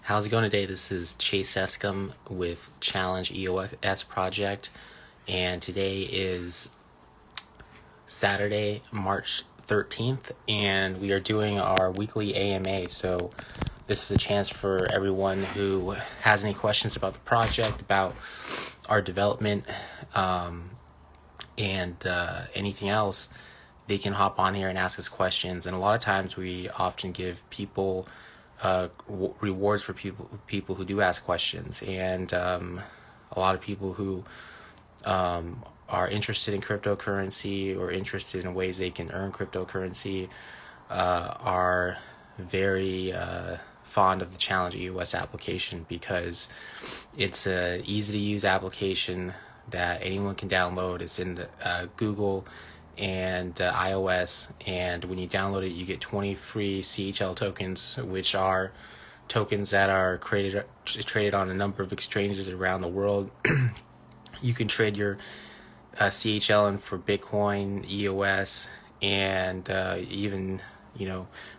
How's it going today? This is Chase Escom with Challenge EOS Project, and today is Saturday, March 13th, and we are doing our weekly AMA. So, this is a chance for everyone who has any questions about the project, about our development, and anything else. They can hop on here and ask us questions. And a lot of times, we often give people rewards for people who do ask questions, and a lot of people who are interested in cryptocurrency or interested in ways they can earn cryptocurrency are very fond of the Challenge EOS application because it's a easy to use application that anyone can download. It's in Google and iOS, and when you download it, you get 20 free CHL tokens, which are tokens that are traded on a number of exchanges around the world. You can trade your CHL in for Bitcoin, EOS, and even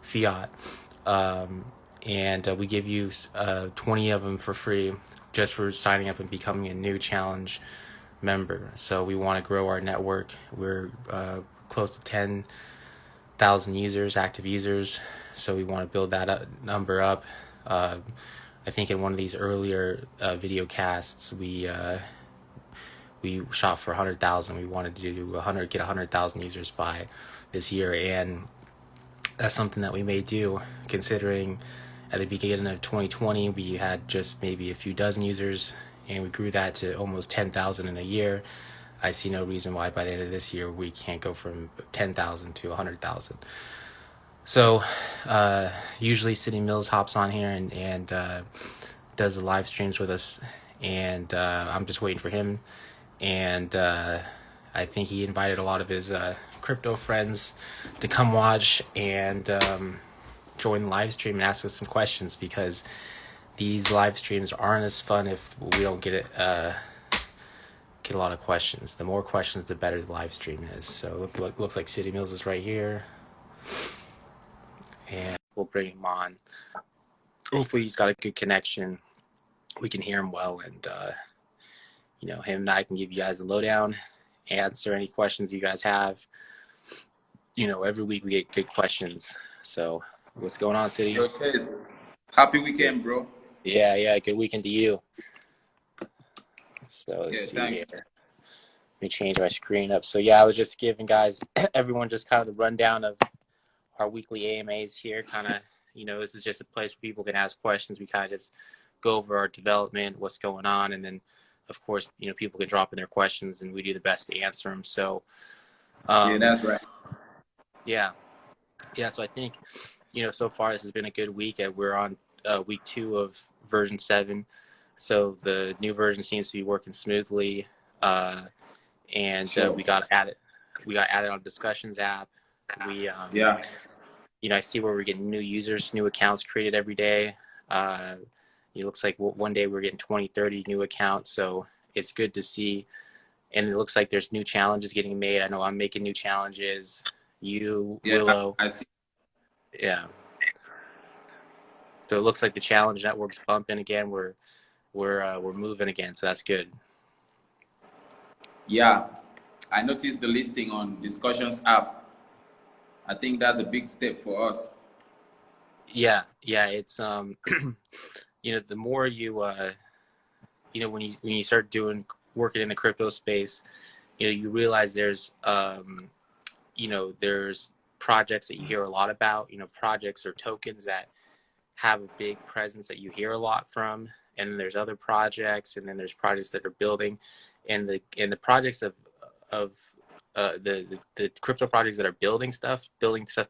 fiat. And we give you 20 of them for free just for signing up and becoming a new challenge member. So we want to grow our network. We're close to 10,000 users, active users. So we want to build that number up. I think in one of these earlier video casts, we shot for 100,000. We wanted to do get 100,000 users by this year, and that's something that we may do, considering at the beginning of 2020 we had just maybe a few dozen users, and we grew that to almost 10,000 in a year. I see no reason why by the end of this year we can't go from 10,000 to 100,000. So usually City Mills hops on here and does the live streams with us, and I'm just waiting for him. And I think he invited a lot of his crypto friends to come watch and join the live stream and ask us some questions, because these live streams aren't as fun if we don't get a lot of questions. The more questions, the better the live stream is. So looks like City Mills is right here, and we'll bring him on. Hopefully he's got a good connection. We can hear him well, and him and I can give you guys the lowdown, answer any questions you guys have. Every week we get good questions. So what's going on, City? Yo, Ted. Happy weekend, bro. Yeah, good weekend to you. So let's see thanks. here. Let me change my screen up. So I was just giving everyone just kind of the rundown of our weekly AMAs here. Kind of, this is just a place where people can ask questions. We kind of just go over our development, what's going on, and then of course, people can drop in their questions and we do the best to answer them. So, that's right. Yeah. So I think, so far this has been a good week. We're on week 2 of version 7. So the new version seems to be working smoothly. And Sure. we got added on discussions app. I see where we're getting new users, new accounts created every day. It looks like one day we're getting 20, 30 new accounts. So it's good to see. And it looks like there's new challenges getting made. I know I'm making new challenges. Willow. I see. Yeah. So it looks like the challenge network's bumping again. We're moving again. So that's good. Yeah. I noticed the listing on discussions app. I think that's a big step for us. Yeah. It's the more you when you start working in the crypto space, you realize there's there's projects that you hear a lot about. Projects or tokens that have a big presence that you hear a lot from, and then there's other projects, and then there's projects that are building, and the projects of the crypto projects that are building stuff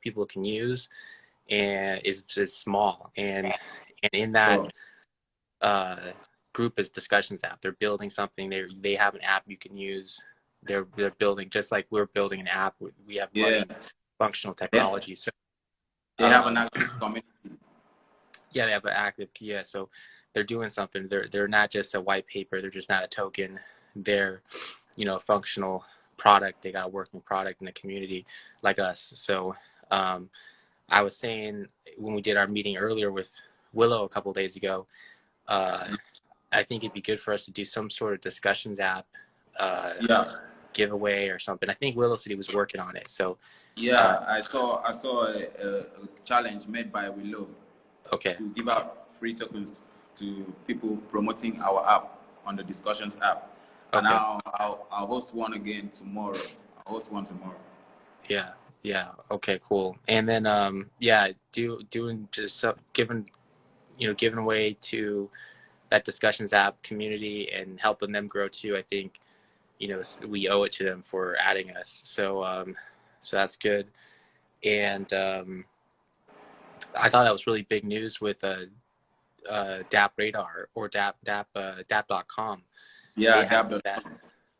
people can use, and is small, and in that group is discussions app. They're building something. They have an app you can use. They're building just like we're building an app. We have running functional technology. So they have an active community. Yeah, they have an active. Yeah, so they're doing something. They're not just a white paper. They're just not a token. They're a functional product. They got a working product in the community like us. So I was saying when we did our meeting earlier with Willow a couple days ago. Uh, I think it'd be good for us to do some sort of discussions app uh, Yeah, giveaway or something. I think Willow said he was working on it. So, uh, yeah. I saw a challenge made by Willow okay, to give out free tokens to people promoting our app on the discussions app, and okay, I'll host one again tomorrow. I'll host one tomorrow. yeah, yeah, okay, cool. And then, yeah, doing just giving giving away to that discussions app community and helping them grow too. I think we owe it to them for adding us. So, so that's good. And I thought that was really big news with DAP Radar or DAP.com. They Yeah, had Dab. us that.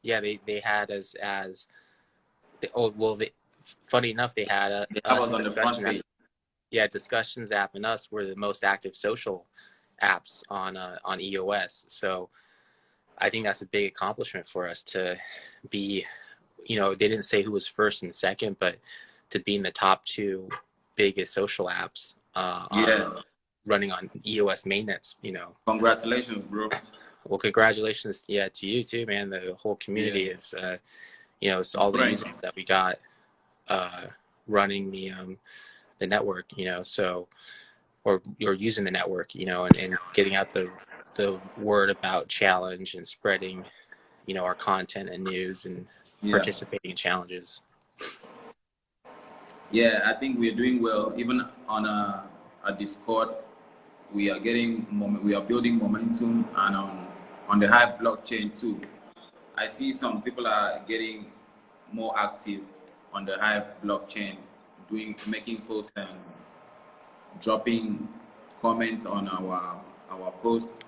Yeah, they had us as the oh well. Funny enough, they had That us was in on the front discussion app. page. Yeah, discussions app and us were the most active social apps on EOS. So I think that's a big accomplishment for us to be. They didn't say who was first and second, but to be in the top two biggest social apps Yeah, running on EOS mainnets. congratulations, bro. Well, congratulations, yeah, to you too, man. The whole Yeah, community is, it's all the brain. users that we got uh, running the network, so or using the network, and getting out the word about challenge and spreading, our content and news and Yeah, participating in challenges. yeah. I think we're doing well. Even on a Discord, we are building momentum, and on the Hive blockchain too. I see some people are getting more active on the Hive blockchain, making posts and dropping comments on our posts.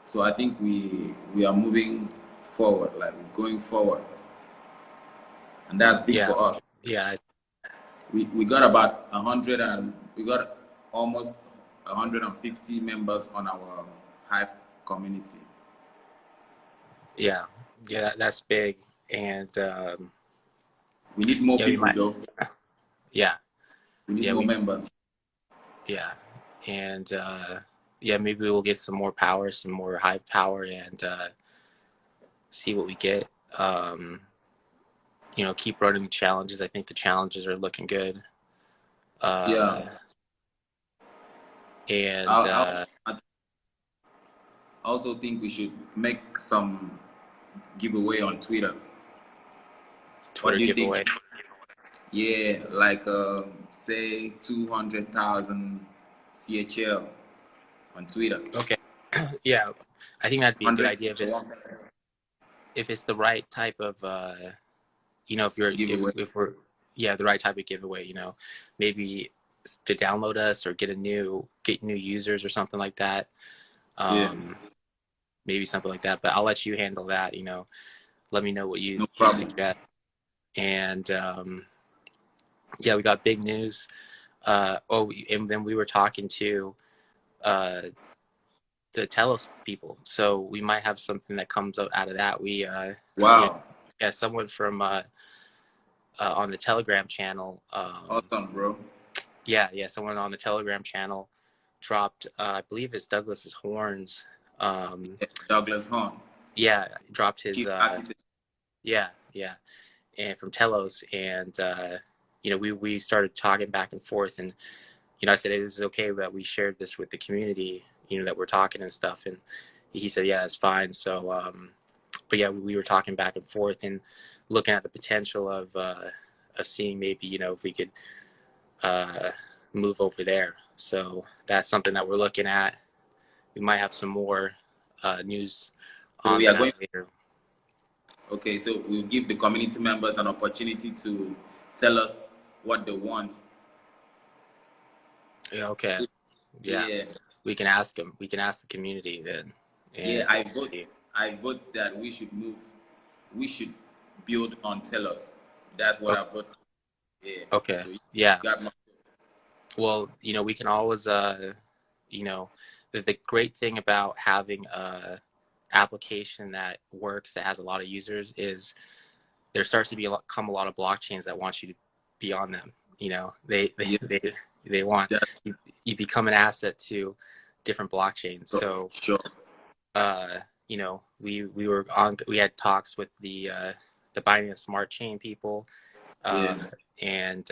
So I think we are moving forward, like going forward, and that's big Yeah, for us. yeah, We got about 100, and we got almost 150 members on our Hive community. yeah, yeah. That's big, and We need more yeah, we people might, though. yeah, We need yeah, more members. yeah, and yeah, maybe we'll get some more power, some more high power, and see what we get. Um, keep running the challenges. I think the challenges are looking good. Uh, Yeah. and I also think we should make some giveaway on Twitter. What Twitter do you think? giveaway. Yeah, like say 200,000 CHL on Twitter. Okay. Yeah, I think that'd be a good 100 idea to one if it's the right type of if you're giveaway. if we're yeah the right type of giveaway. Maybe to download us or get new users or something like that. Yeah, Um, maybe something like that. But I'll let you handle that. Let me know what no you problem. suggest. And yeah, we got big news. And then we were talking to uh, the Telos people, so we might have something that comes out of that. We, Wow, yeah, someone from on the Telegram channel. awesome, bro. Yeah, someone on the Telegram channel dropped. I believe it's Douglas's horns. Yeah, Douglas Hunt, Yeah, dropped his. chief architect. Yeah, and from Telos, and we started talking back and forth, and I said, "Is it okay that we shared this with the community? That we're talking and stuff." And he said, "Yeah, it's fine." So, but yeah, we were talking back and forth and looking at the potential of seeing maybe if we could uh, move over there. So that's something that we're looking at. We might have some more news So on we are that going. later. Okay, so we'll give the community members an opportunity to tell us what they want. Yeah, okay. Yeah, Yeah, we can ask them. We can ask the community then. yeah. And I vote that we should move. We should build on Telos. That's what I vote. Yeah. okay, So you yeah. got my. Well, we can always, the great thing about having a application that works that has a lot of users is there starts to come a lot of blockchains that want you to be on them. They Yeah. They want That, you, you become an asset to different blockchains. So sure. uh, we had talks with the Binance Smart Chain people, Yeah. uh, and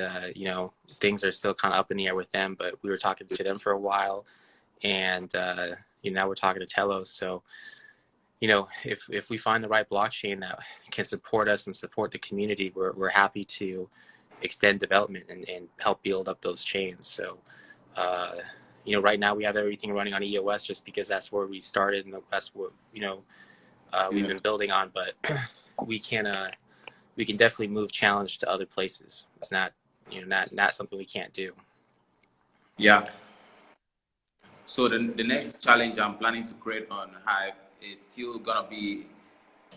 things are still kind of up in the air with them. But we were talking to them for a while, and now we're talking to Telos. So if we find the right blockchain that can support us and support the community, we're happy to extend development and help build up those chains. So uh, right now we have everything running on EOS just because that's where we started and that's what we've Yeah. been building on. But we can we can definitely move challenge to other places. It's not not something we can't do. Yeah. So the next challenge I'm planning to create on Hive is still gonna be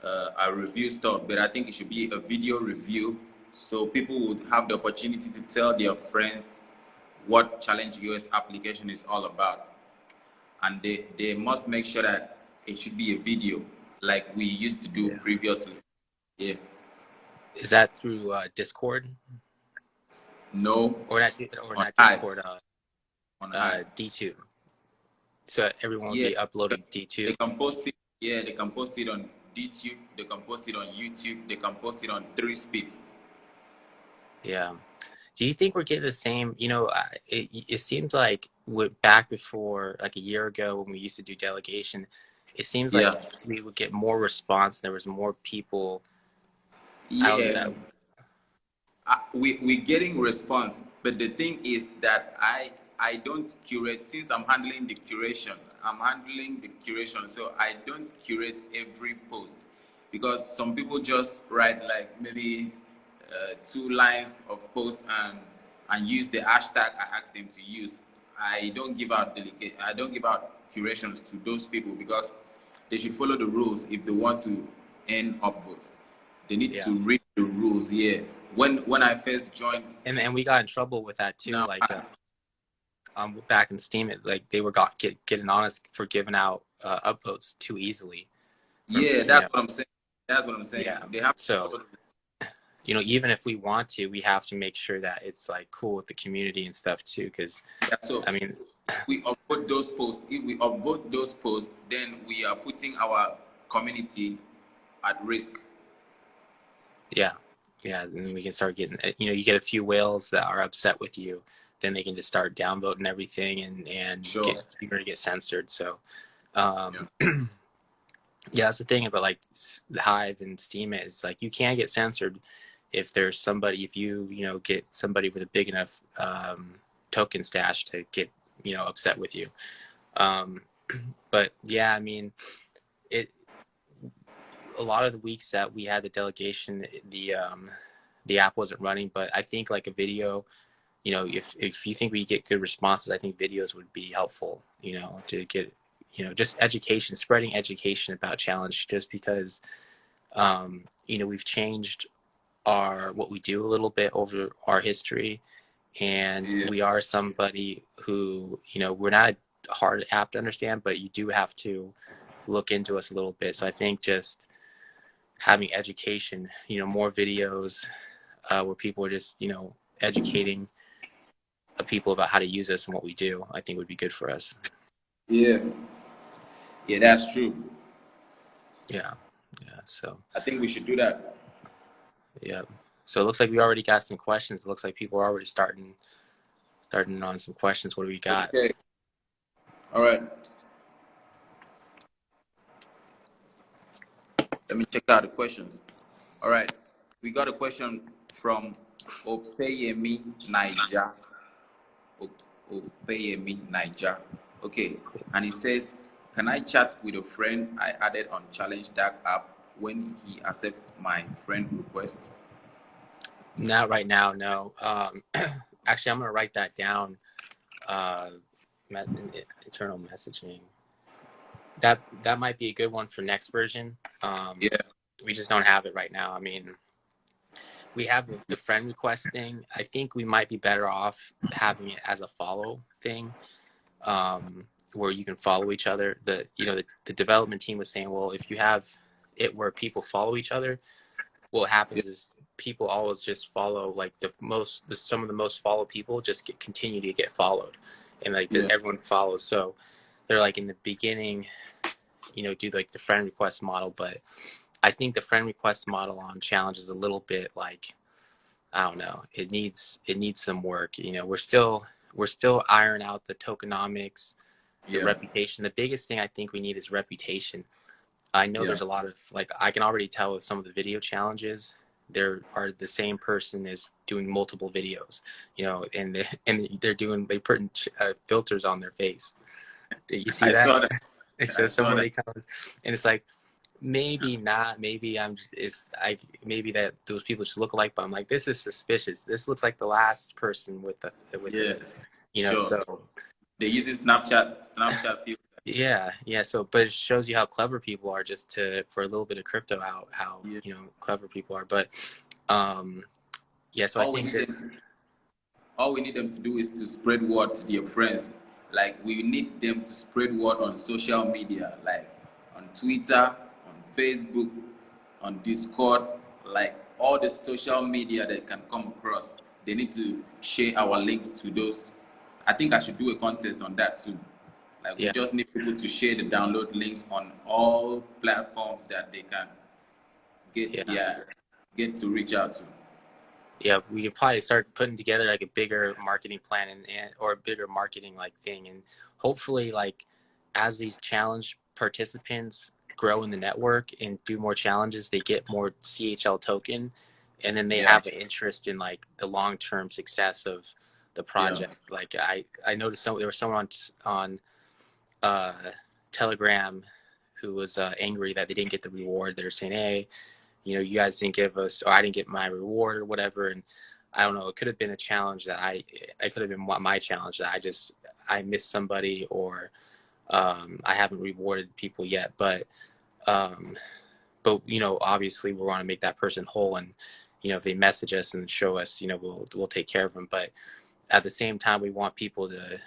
a review stuff, but I think it should be a video review, so people would have the opportunity to tell their friends what Challenge US application is all about, and they must make sure that it should be a video like we used to do Yeah. previously. Yeah. Is that through Discord No, or on not Hive, Discord? on Hive. D2. So everyone would Yeah, be uploading they D2. can post it. Yeah, they can post it on DTube. They can post it on YouTube. They can post it on 3Speak. Yeah. Do you think we're getting the same? It seems like back before, like a year ago when we used to do delegation, it seems like Yeah, we would get more response. There was more people. I don't yeah. know. We're getting response, but the thing is that I don't curate. Since I'm handling the curation, so I don't curate every post, because some people just write like maybe 2 lines of post and use the hashtag I asked them to use. I don't give out curations to those people, because they should follow the rules if they want to earn upvotes. They need Yeah. to read the rules. Yeah. When I first joined Steam, And we got in trouble with that too. now Like back in Steam, like they were getting on us for giving out upvotes too easily. yeah, You that's know. what I'm saying. That's what I'm saying. Yeah. They have to So follow. even if we want to, we have to make sure that it's like cool with the community and stuff too. Because Yeah, so I mean, we upvote those posts. If we upvote those posts, then we are putting our community at risk. yeah, yeah, and we can start getting, you get a few whales that are upset with you, then they can just start downvoting everything and Sure. you're gonna get censored. So, Yeah. yeah, that's the thing about like the Hive and Steam is like you can get censored if there's somebody if get somebody with a big enough token stash to get upset with you. Um, but yeah, I mean it. A lot of the weeks that we had the delegation, the app wasn't running, but I think like a video, if you think we get good responses, I think videos would be helpful, to get, just education, spreading education about challenge, just because, we've changed what we do a little bit over our history. And Yeah. we are somebody who, we're not a hard app to understand, but you do have to look into us a little bit. So I think just having education, more videos, where people are just, educating people about how to use us and what we do, I think would be good for us. Yeah. Yeah, that's true. Yeah. Yeah. So, I think we should do that. yeah. So it looks like we already got some questions. It looks like people are already starting on some questions. What do we got? Okay. All right. Let me check out the questions. All right. We got a question from Opeyemi Niger. Opeyemi Niger. Okay. And it says, can I chat with a friend I added on Challenge Dark app when he accepts my friend request? Not right now, no. Actually, I'm going to write that down. Uh, internal messaging. That might be a good one for next version. Yeah. We just don't have it right now. I mean, we have the friend request thing. I think we might be better off having it as a follow thing, where you can follow each other. The development team was saying, well, if you have it where people follow each other, what Yeah. happens is people always just follow like some of the most followed people just continue to get followed, and like Yeah. everyone follows. So they're like in the beginning, do like the friend request model, but I think the friend request model on challenge is a little bit like, I don't know. It needs some work. We're still ironing out the tokenomics, the Yeah. reputation. The biggest thing I think we need is reputation. I know Yeah. there's a lot of like, I can already tell with some of the video challenges, there are the same person is doing multiple videos, and they put filters on their face. You see I that? saw that. And so I saw that. somebody comes and it's like, maybe not, maybe maybe that those people just look alike, but I'm like, this is suspicious. This looks like the last person with the Yes. Sure. so They're using Snapchat filter. yeah, so but it shows you how clever people are, just to for a little bit of crypto, how Yeah. clever people are. But um yeah, so I All we think need this. them all we need them to do is to spread word to their friends. Like we need them to spread word on social media, like on Twitter, on Facebook, on Discord, like all the social media that can come across. They need to share our links to those. I think I should do a contest on that too. Like we Yeah, just need people to share the download links on all platforms that they can get yeah, their get to reach out to. yeah, we could probably start putting together like a bigger marketing plan, or a bigger marketing like thing, and hopefully like as these challenge participants grow in the network and do more challenges, they get more CHL token, and then they Yeah, have an interest in like the long-term success of the yeah, project. Like I noticed there was someone on uh, Telegram who was angry that they didn't get the reward. They're saying, hey, you guys didn't give us, or I didn't get my reward or whatever. And I don't know, it could have been a challenge that it could have been my challenge that I missed somebody, or I haven't rewarded people yet. Um, but obviously we want to make that person whole. And, if they message us and show us, we'll take care of them. But at the same time, we want people to,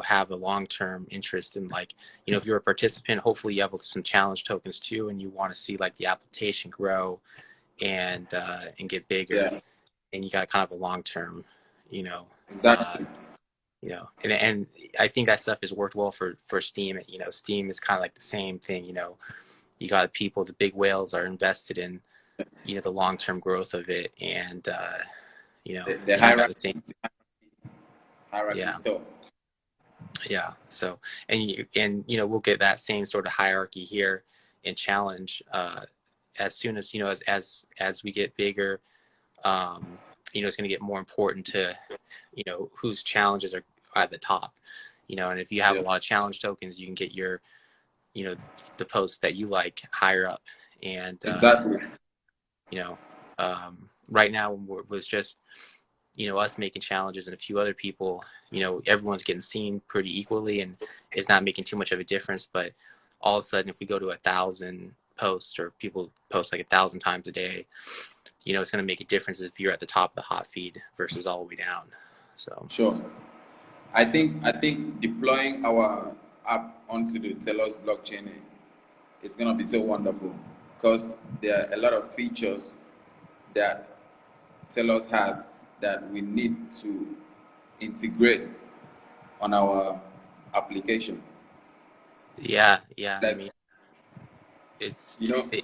have a long-term interest in, like, if you're a participant, hopefully you have some challenge tokens too, and you want to see like the application grow and get bigger, yeah. and you got kind of a long-term, you know, uh, Exactly. and I think that stuff has worked well for Steam. Steam is kind of like the same thing. You got people, the big whales are invested in, the long-term growth of it, and The you got the same. hierarchy Yeah. stuff. Yeah. So, we'll get that same sort of hierarchy here in challenge, as soon as, as we get bigger. It's going to get more important to, whose challenges are at the top, and if you have a Yeah. lot of challenge tokens, you can get your, the posts that you like higher up. And, Exactly. you know, right now was just, us making challenges and a few other people, everyone's getting seen pretty equally, and it's not making too much of a difference. But all of a sudden, if we go to 1,000 posts, or people post like 1,000 times a day, it's going to make a difference if you're at the top of the hot feed versus all the way down. So, Sure. I think deploying our app onto the Telos blockchain is gonna be so wonderful because there are a lot of features that Telos has that we need to integrate on our application. yeah. I Like mean, it's you know, it,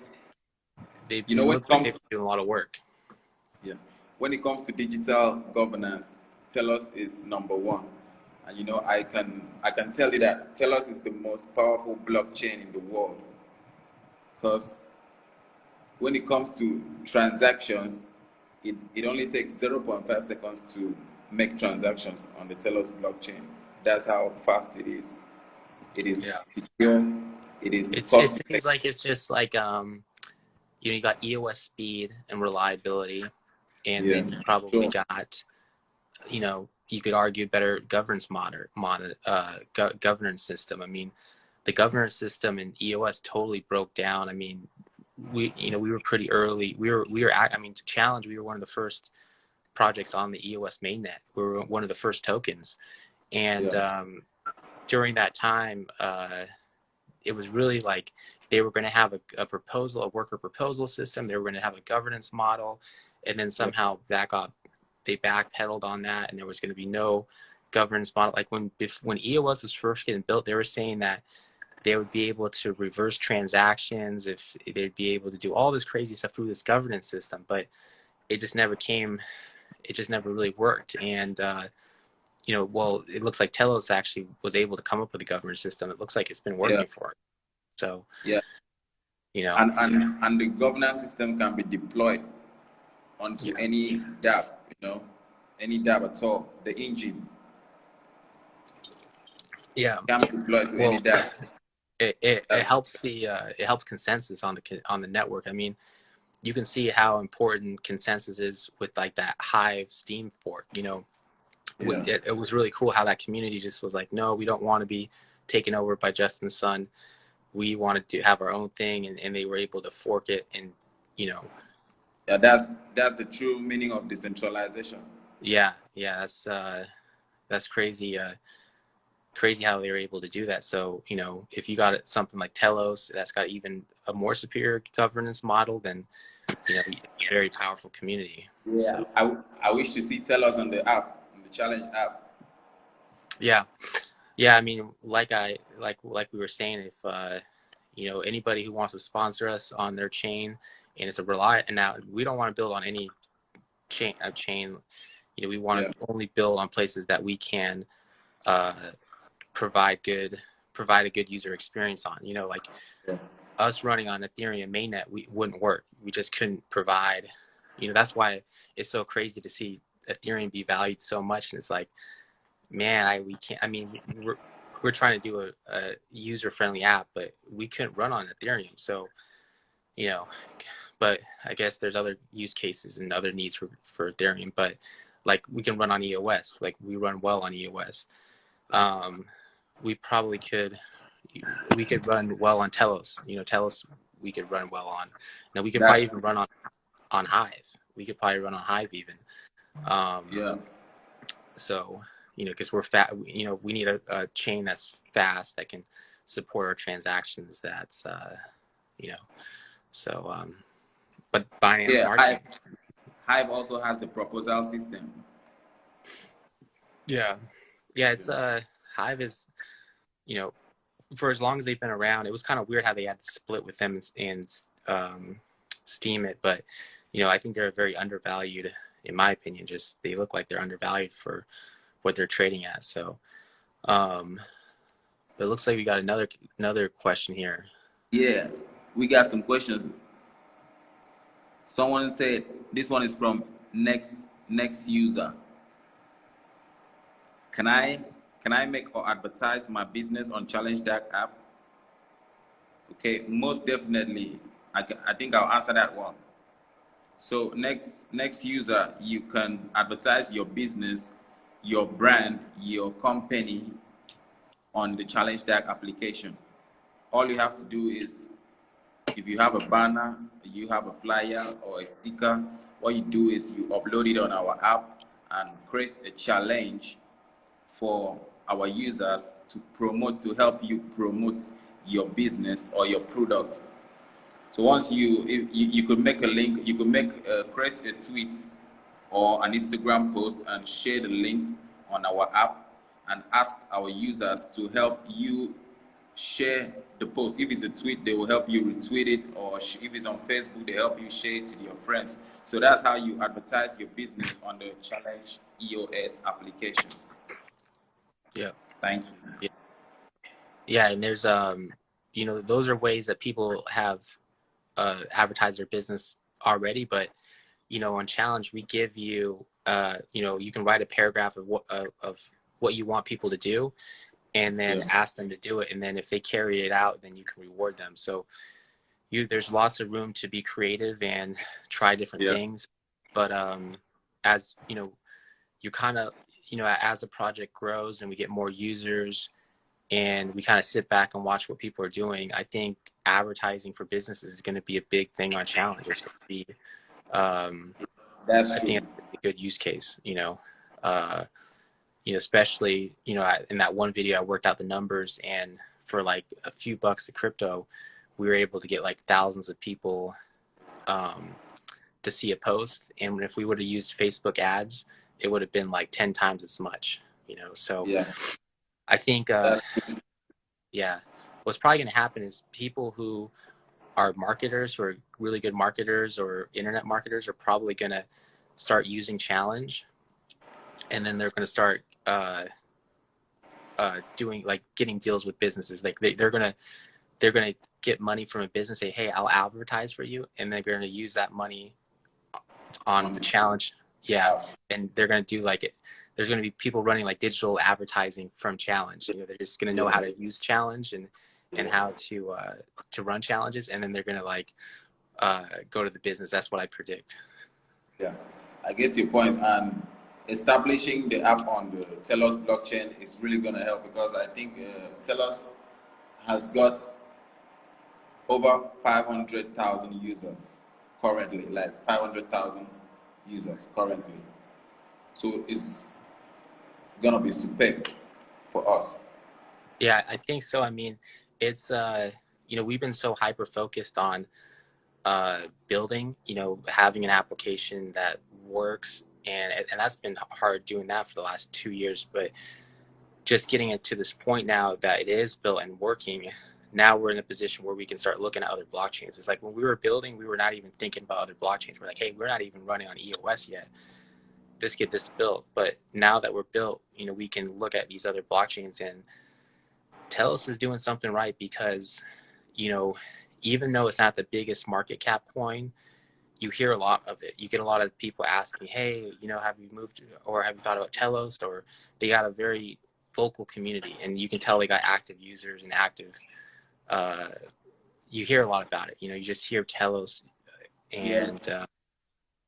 you it know when it looks like comes they've been doing a lot of work. Yeah. When it comes to digital governance, Telos is number one. And I can tell you that Telos is the most powerful blockchain in the world. Because when it comes to transactions, it only takes 0.5 seconds to make transactions on the Telos blockchain. That's how fast it is. It Yeah. is secure, it is It cost seems effective. like it's just like, you got EOS speed and reliability, and Yeah, then you probably sure. got, you could argue better governance system. I mean, the governance system in EOS totally broke down. I mean, we were pretty early. I mean, to challenge, we were one of the first projects on the EOS mainnet. We were one of the first tokens, and Yeah, during that time, it was really like they were going to have a worker proposal system. They were going to have a governance model, and then somehow they backpedaled on that, and there was going to be no governance model. Like when EOS was first getting built, they were saying that they would be able to reverse transactions, if they'd be able to do all this crazy stuff through this governance system, but it just never came. It just never really worked. And well, it looks like Telos actually was able to come up with a governance system. It looks like it's been Yeah. working for it. So Yeah. And the governance system can be deployed onto any dApp, any dApp at all. The engine can be deployed to any dApp. It helps it helps consensus on the network. I mean, you can see how important consensus is with like that Hive Steam fork. It was really cool how that community just was like, no, we don't want to be taken over by Justin Sun. We wanted to have our own thing, and they were able to fork it, and Yeah, that's the true meaning of decentralization. yeah, that's crazy. Crazy how they were able to do that. So if you got something like Telos that's got even a more superior governance model, then a very powerful community. Yeah, So I wish to see Telos on the app, on the challenge app. yeah, I mean, like we were saying, if anybody who wants to sponsor us on their chain, and it's a and now we don't want to build on any chain. We want to only build on places that we can provide a good user experience on. Like us running on Ethereum mainnet, we wouldn't work. We just couldn't provide. That's why it's so crazy to see Ethereum be valued so much, and it's like, man, we can't. I mean, we're trying to do a user-friendly app, but we couldn't run on Ethereum. So, but I guess there's other use cases and other needs for Ethereum. But like we can run on EOS. Like we run well on EOS. We probably could. We could run well on Telos. Telos we could run well on. Now we could probably even run on Hive. We could probably run on Hive even. So because we're fat, we need a chain that's fast, that can support our transactions. That's so but Binance Smart Chain. Hive also has the proposal system. Yeah, it's Hive is for as long as they've been around, it was kind of weird how they had to split with them and Steam it, but I think they're very undervalued, in my opinion. Just they look like they're undervalued for what they're trading at. So it looks like we got another question here. Yeah, we got some questions. Someone said this one is from next user. Can I make or advertise my business on Challenge Dark app? Okay, most definitely. I think I'll answer that one. So next user, you can advertise your business, your brand, your company on the Challenge Dark application. All you have to do is, if you have a banner, you have a flyer or a sticker, what you do is you upload it on our app and create a challenge for our users to help you promote your business or your product. So once you could make a link, you could create a tweet or an Instagram post and share the link on our app and ask our users to help you share the post. If it's a tweet, they will help you retweet it, or if it's on Facebook, they help you share it to your friends. So that's how you advertise your business on the Challenge EOS application. Yeah. Thank you. Yeah, and there's those are ways that people have advertised their business already, but on Challenge we give you you can write a paragraph of what you want people to do, and then ask them to do it, and then if they carry it out, then you can reward them. So there's lots of room to be creative and try different things, but as you kind of as the project grows and we get more users and we kind of sit back and watch what people are doing, I think advertising for businesses is going to be a big thing on Challenge. It's going to be that's I true. think it's a good use case, especially, in that one video I worked out the numbers, and for like a few bucks of crypto, we were able to get like thousands of people to see a post, and if we would have used Facebook ads, it would have been like 10 times as much, you know. So Yeah, I think that's yeah, what's probably going to happen is people who are marketers, who are really good marketers or internet marketers, are probably going to start using challenge, and then they're going to start doing like getting deals with businesses. Like they're gonna get money from a business, say, hey, I'll advertise for you, and they're gonna use that money on the on challenge. the Yeah, app. and they're gonna do like it. There's gonna be people running like digital advertising from challenge. You know, they're just gonna know Yeah, how to use challenge and yeah, how to run challenges, and then they're gonna like go to the business. That's what I predict. yeah. I get your point, and establishing the app on the Telos blockchain is really going to help because I think Telos has got over 500,000 users currently, like 500,000 users currently. So it's gonna be superb for us. Yeah, I think so. I mean, it's you know, we've been so hyper focused on building, you know, having an application that works, and that's been hard doing that for the last 2 years. But just getting it to this point now that it is built and working, now we're in a position where we can start looking at other blockchains. It's like when we were building, we were not even thinking about other blockchains. We're like, hey, we're not even running on EOS yet. Let's get this built. But now that we're built, you know, we can look at these other blockchains, and Telos is doing something right because, you know, even though it's not the biggest market cap coin, you hear a lot of it. You get a lot of people asking, hey, you know, have you moved or have you thought about Telos? Or they got a very vocal community, and you can tell they got active users and active. Uh, you hear a lot about it. You know, you just hear Telos, Yeah. and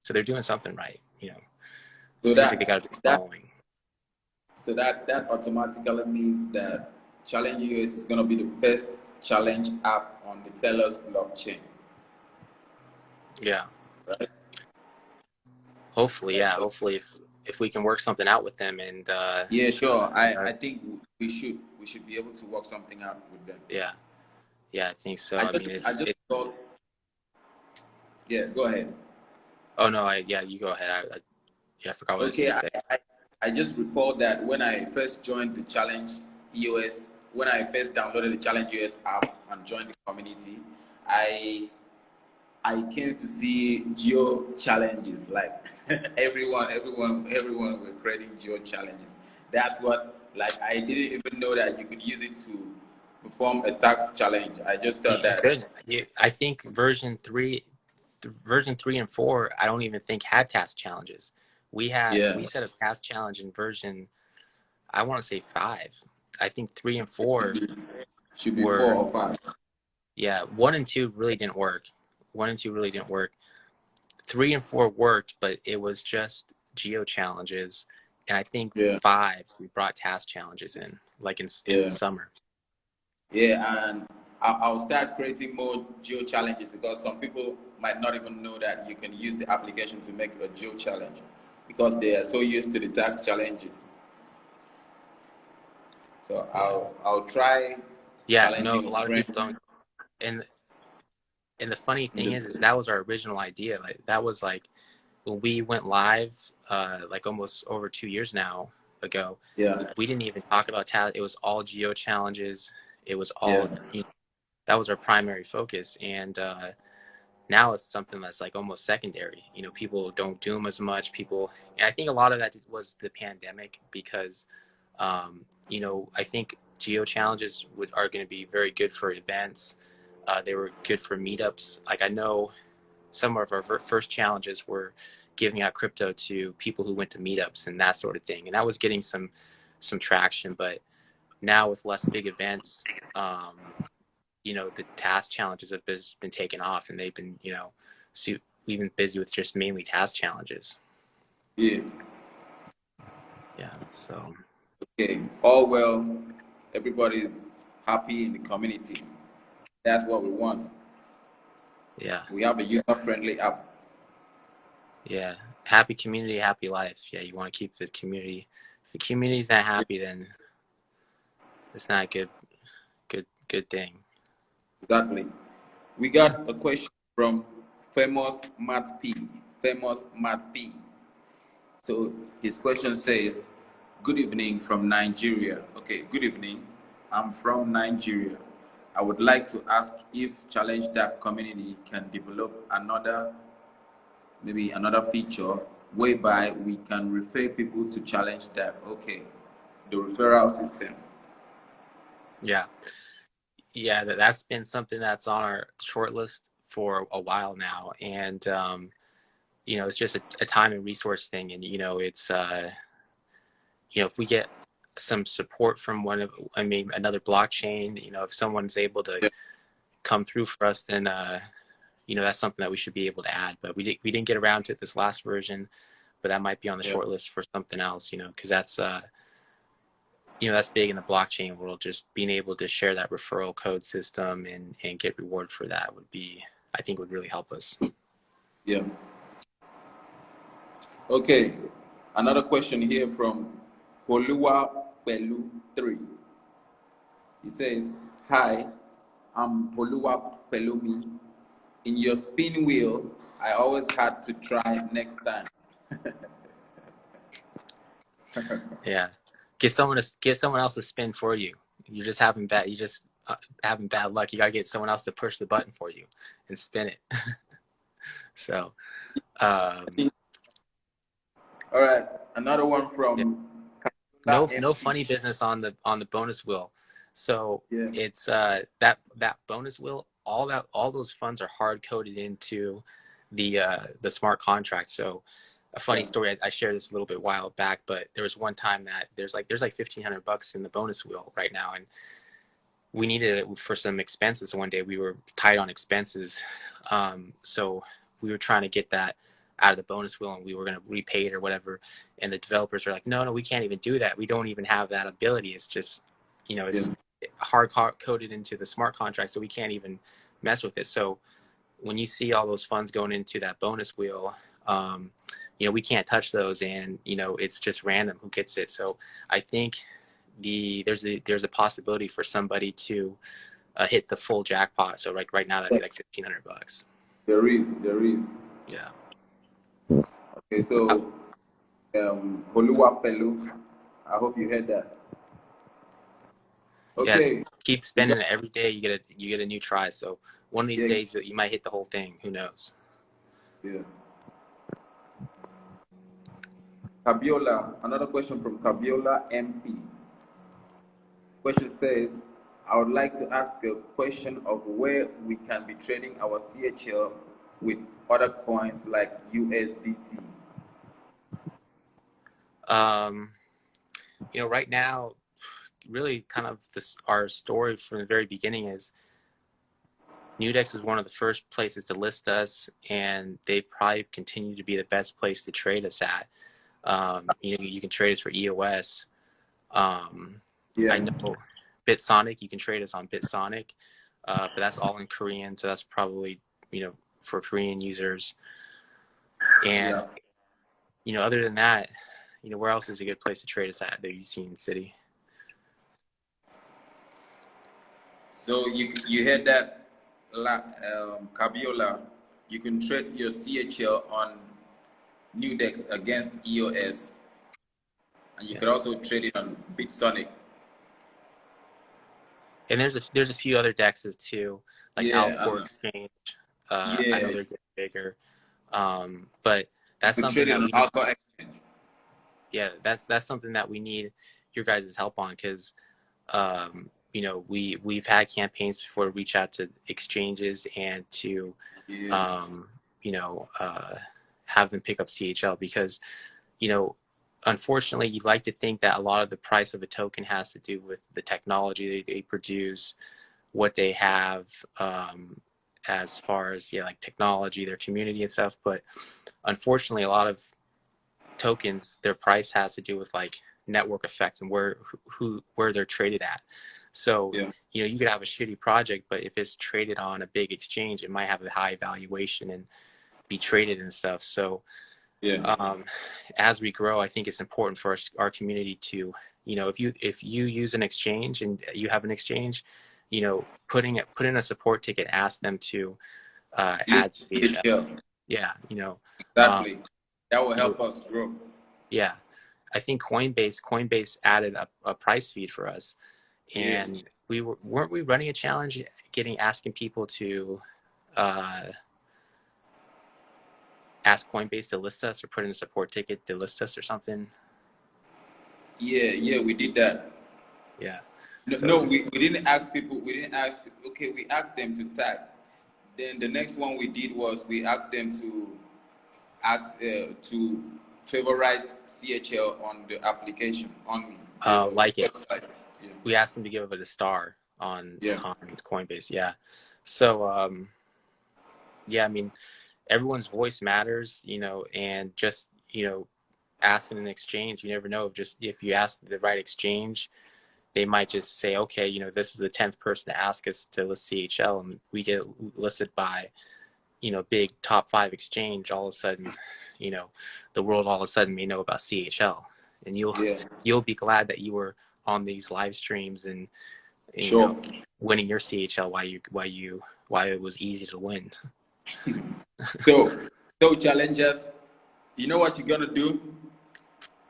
so they're doing something right. You know, So it seems like they got a big that following. that automatically means that Challenge US is gonna be the first challenge app on the Telos blockchain. Yeah, Right? hopefully, yeah, So hopefully if we can work something out with them, and yeah, sure. uh, I think we should be able to work something out with them. yeah, yeah, I think so. I mean, I just thought, yeah, go ahead. oh no, yeah, you go ahead. Yeah, I forgot what I was Okay, gonna say. I just recall that when I first joined the Challenge EOS, when I first downloaded the Challenge EOS app and joined the community, I I came to see geo challenges. Like everyone were creating geo challenges. That's what, like, I didn't even know that you could use it to perform a tax challenge. I just thought You that, could. I think version 3 and 4, I don't even think had task challenges. We yeah, set a task challenge in version, I want to say 5. I think 3 and it 4 should be four were, or five. yeah, 1 and 2 really didn't work. 1 and 2 really didn't work. 3 and 4 worked, but it was just geo challenges. And I think Yeah, 5 we brought task challenges in, like in the yeah. summer. Yeah, and I'll start creating more geo challenges because some people might not even know that you can use the application to make a geo challenge because they are so used to the tax challenges. So Yeah. I'll try Yeah, no, challenging a a lot of friend people don't. And the funny in thing this. is that was our original idea. Like that was like when we went live, like almost over 2 years now ago. Yeah, We didn't even talk about talent. It was all geo challenges. It was yeah, all, you know, that was our primary focus. And now it's something that's like almost secondary. You know, people don't do them as much. People, and I think a lot of that was the pandemic because, you know, I think geo challenges are going to be very good for events. They were good for meetups. Like I know some of our first challenges were giving out crypto to people who went to meetups and that sort of thing, and that was getting some traction. But now with less big events, you know, the task challenges have been taken off, and they've been, you know, so we've been busy with just mainly task challenges. yeah. Yeah. So Okay, all well. Everybody's happy in the community. That's what we want. yeah, We have a user-friendly app. yeah. Happy community, happy life. Yeah, you want to keep the community. If the community's not happy, then it's not a good thing. Exactly. We Yeah. got a question from famous Matt P. famous Matt P. So his question says, "Good evening from Nigeria." Okay, good evening. I'm from Nigeria. I would like to ask if Challenge That community can develop maybe another feature whereby we can refer people to Challenge That. Okay, the referral system. Yeah. Yeah, that's been something that's on our short list for a while now. And, it's just a time and resource thing. And, it's, if we get some support from another blockchain, if someone's able to Yeah. come through for us, then, that's something that we should be able to add. But we didn't get around to it this last version, but that might be on the Yeah. short list for something else, because that's big in the blockchain world. Just being able to share that referral code system and get reward for that I think would really help us. Yeah. Okay. Another question here from Holua Pelu 3. He says, "Hi, I'm Holua Pelumi. In your spin wheel, I always had to try next time." Yeah, get someone else to spin for you. You're just having bad luck. You gotta get someone else to push the button for you and spin it. So, All right. Another one yeah. from No MP. funny business on the bonus wheel. So Yeah. it's that bonus wheel. All those funds are hard coded into the smart contract. So a funny Yeah. story. I shared this a little bit while back, but there was one time that there's like $1,500 in the bonus wheel right now, and we needed it for some expenses. One day we were tight on expenses, so we were trying to get that out of the bonus wheel, and we were going to repay it or whatever. And the developers are like, no, we can't even do that. We don't even have that ability. It's just, it's hard coded into the smart contract, so we can't even mess with it. So when you see all those funds going into that bonus wheel, we can't touch those, and it's just random who gets it. So I think there's a possibility for somebody to hit the full jackpot. So right now that'd be like $1,500. There is. Yeah. Okay, so Holua Pelu, I hope you heard that. Yeah, Okay. keep spending it every day. You get a new try. So one of these Yeah. days you might hit the whole thing. Who knows? Yeah. Cabiola, another question from Cabiola MP. Question says, "I would like to ask a question of where we can be trading our CHL with other coins like USDT." Right now, really kind of our story from the very beginning is Nudex was one of the first places to list us, and they probably continue to be the best place to trade us at. You can trade us for EOS. I Yeah. know Bitsonic, you can trade us on Bitsonic, but that's all in Korean, so that's probably for Korean users. And other than that, where else is a good place to trade us at that you see in the city? So you heard that, Cabiola. You can trade your CHL on Nudex against EOS, and you Yeah. can also trade it on Bitsonic. And there's a few other dexes too, like Alcor Exchange. I know they're getting bigger, but that's You can something trade it that on we need. Alpha Exchange. Yeah, that's something that we need your guys' help on, because we've had campaigns before to reach out to exchanges and to have them pick up CHL, because unfortunately, you'd like to think that a lot of the price of a token has to do with the technology they produce, what they have, as far as like technology, their community and stuff. But unfortunately, a lot of tokens, their price has to do with like network effect and where they're traded at. So you could have a shitty project, but if it's traded on a big exchange, it might have a high valuation and be traded and stuff. So as we grow, I think it's important for our community to, if you use an exchange and you have an exchange, put in a support ticket, ask them to add CHL. Yeah, you know, um, Exactly. That will you know, help us grow. yeah. I think Coinbase added a price feed for us, Yeah. and weren't we running a challenge asking people to uh, ask Coinbase to list us or put in a support ticket to list us or something. Yeah, we did that. Yeah. No, So no, we didn't ask people. We didn't ask. Okay, we asked them to tag. Then the next one we did was we asked them to to favorite CHL on the application on the like it. website. Yeah. We asked them to give it a star Yeah. on Coinbase. Yeah. So yeah, I mean, everyone's voice matters, you know, and just, you know, asking an exchange, you never know. Just if you ask the right exchange, they might just say, okay, you know, this is the 10th person to ask us to list CHL, and we get listed by, you know, big top 5 exchange. All of a sudden, you know, the world all of a sudden may know about CHL, and Yeah. you'll be glad that you were on these live streams and you Sure. know, winning your CHL why it was easy to win. So challengers, you know what you're gonna do?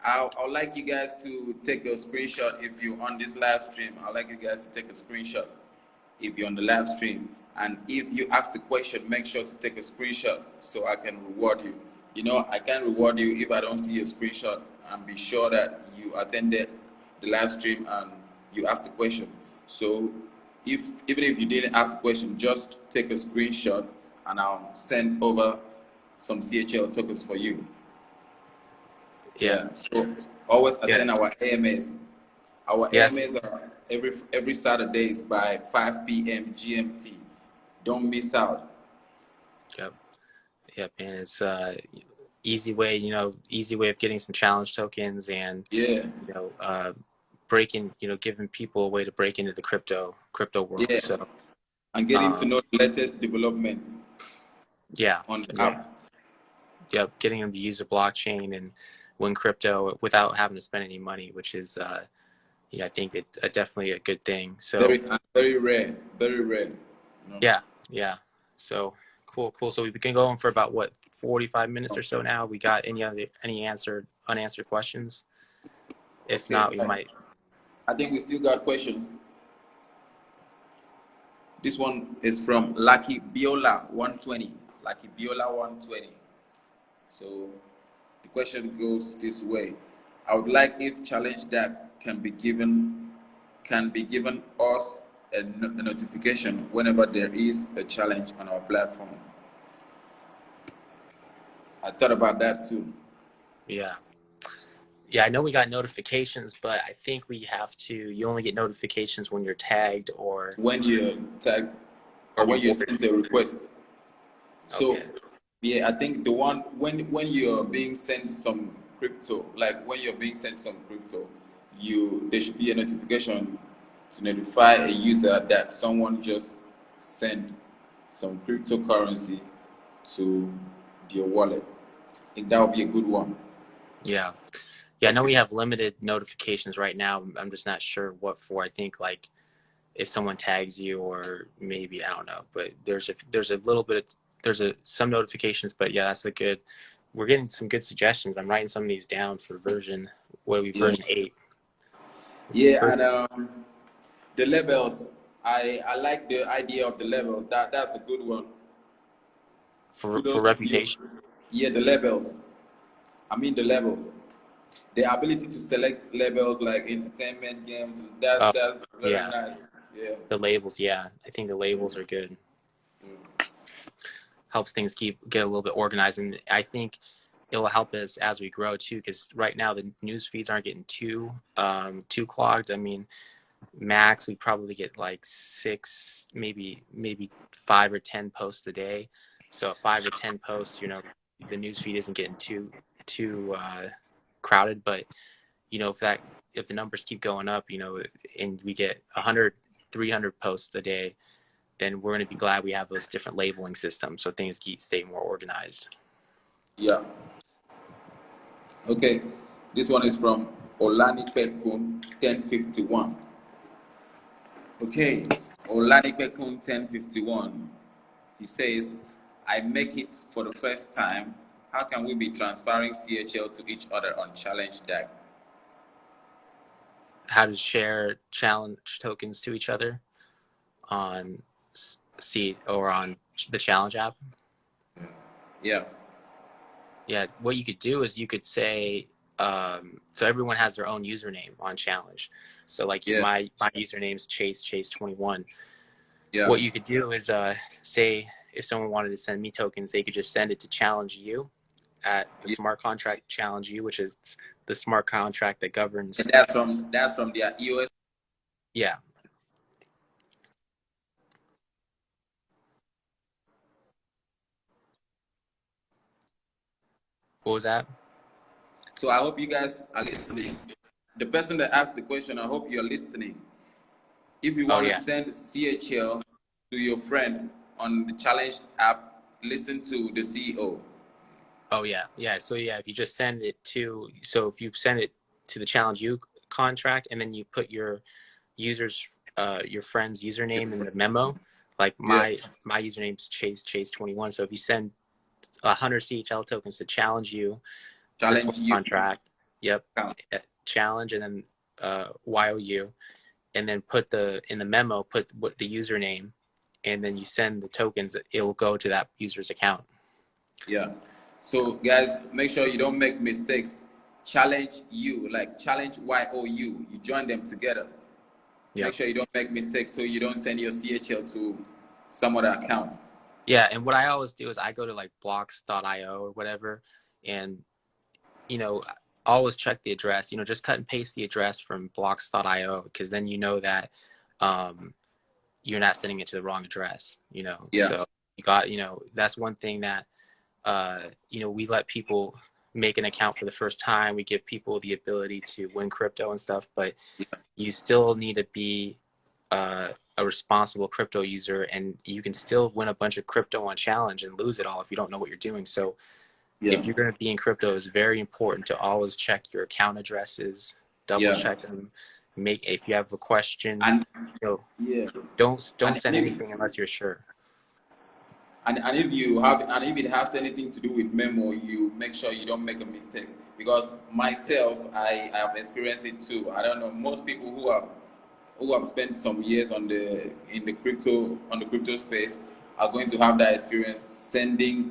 I'd like you guys to take a screenshot if you're on this live stream. I'd like you guys to take a screenshot if you're on the live stream. And if you ask the question, make sure to take a screenshot so I can reward you. You know, I can't reward you if I don't see your screenshot, and be sure that you attended the live stream and you asked the question. So if even if you didn't ask the question, just take a screenshot and I'll send over some CHL tokens for you. Yeah. Yeah. So always Yeah. attend our AMAs. Our Yes. AMAs are every Saturdays by 5 p.m. GMT. Don't miss out. Yep. Yep. And it's easy way, you know, easy way of getting some challenge tokens and Yeah. you know, breaking, you know, giving people a way to break into the crypto world. Yeah. So And getting to um know the latest developments yeah. on the Yeah. app. Yep. Getting them to use the blockchain and win crypto without having to spend any money, which is yeah, I think it definitely a good thing. So Very rare. Very rare. You know? yeah, yeah. So cool. So we've been going for about what 45 minutes or so now. We got any unanswered questions? If Okay. not, we might. I think we still got questions. This one is from Lucky Biola 120. Lucky Biola 120. So the question goes this way. I would like if challenge that can be given us a notification whenever there is a challenge on our platform. I thought about that too. Yeah, yeah. I know we got notifications, but I think we have to. You only get notifications when you're tagged When you tag or or when you rewarded. send a request. So Okay. yeah, I think the one when you're being sent some crypto, like when you're being sent some crypto, there should be a notification to notify a user that someone just sent some cryptocurrency to their wallet. I think that would be a good one. Yeah. Yeah. I know we have limited notifications right now. I'm just not sure what for. I think like if someone tags you or maybe I don't know, but there's a little bit of some notifications, but yeah, that's a good. We're getting some good suggestions. I'm writing some of these down for what are we, Yeah, version 8? yeah, and the levels. I like the idea of the levels. That's a good one. For Kudos to you. reputation. Yeah, the levels. I mean the levels. The ability to select labels like entertainment games. Oh That's very yeah, nice. Yeah. the labels. Yeah, I think the labels are good. Helps things get a little bit organized, and I think it will help us as we grow too. Because right now the news feeds aren't getting too clogged. I mean, max we probably get like 6, maybe 5 or 10 posts a day. So 5 or 10 posts, you know, the news feed isn't getting too crowded. But you know, if the numbers keep going up, you know, and we get 100, 300 posts a day, then we're going to be glad we have those different labeling systems so things stay more organized. Yeah. Okay. This one is from Olani Pekun 1051. Okay. Olani Pekun 1051. He says, I make it for the first time, how can we be transferring CHL to each other on challenge deck? How to share challenge tokens to each other on C or on the challenge app. Yeah. Yeah, what you could do is you could say, so everyone has their own username on challenge. So like Yeah. my username's Chase21. Yeah. What you could do is say if someone wanted to send me tokens, they could just send it to challenge you at the Yeah. smart contract challenge you, which is the smart contract that governs. And that's from their EOS. Yeah. What was that? So I hope you guys are listening. The person that asked the question, I hope you're listening. If you Oh want to yeah. send CHL to your friend on the challenge app, listen to the CEO. Oh yeah. Yeah. So yeah, if you just send it to, so if you send it to the challenge you contract and then you put your users, your friend's username in the memo, like Yeah. my username's Chase21. So if you send 100 CHL tokens to challenge you, the Challenge smart you. contract, yep, challenge, and then YOU, and then put in the memo, put what the username, and then you send the tokens, it'll go to that user's account. Yeah. So guys, make sure you don't make mistakes. Challenge you, like challenge YOU. You join them together. Make Yep. sure you don't make mistakes so you don't send your CHL to some other account. Yeah, and what I always do is I go to like blocks.io or whatever, and always check the address. Just cut and paste the address from blocks.io, because then you know that you're not sending it to the wrong address. Yeah. So you got, that's one thing that we let people make an account for the first time. We give people the ability to win crypto and stuff, but Yeah. you still need to be a responsible crypto user, and you can still win a bunch of crypto on challenge and lose it all if you don't know what you're doing. So Yeah. if you're going to be in crypto, it's very important to always check your account addresses, double Yeah. check them. If you have a question, And yeah. don't And send if, anything unless you're sure. and if you have, and if it has anything to do with memo, you make sure you don't make a mistake. Because myself, I have experienced it too. I don't know, most people who have spent some years on the crypto space are going to have that experience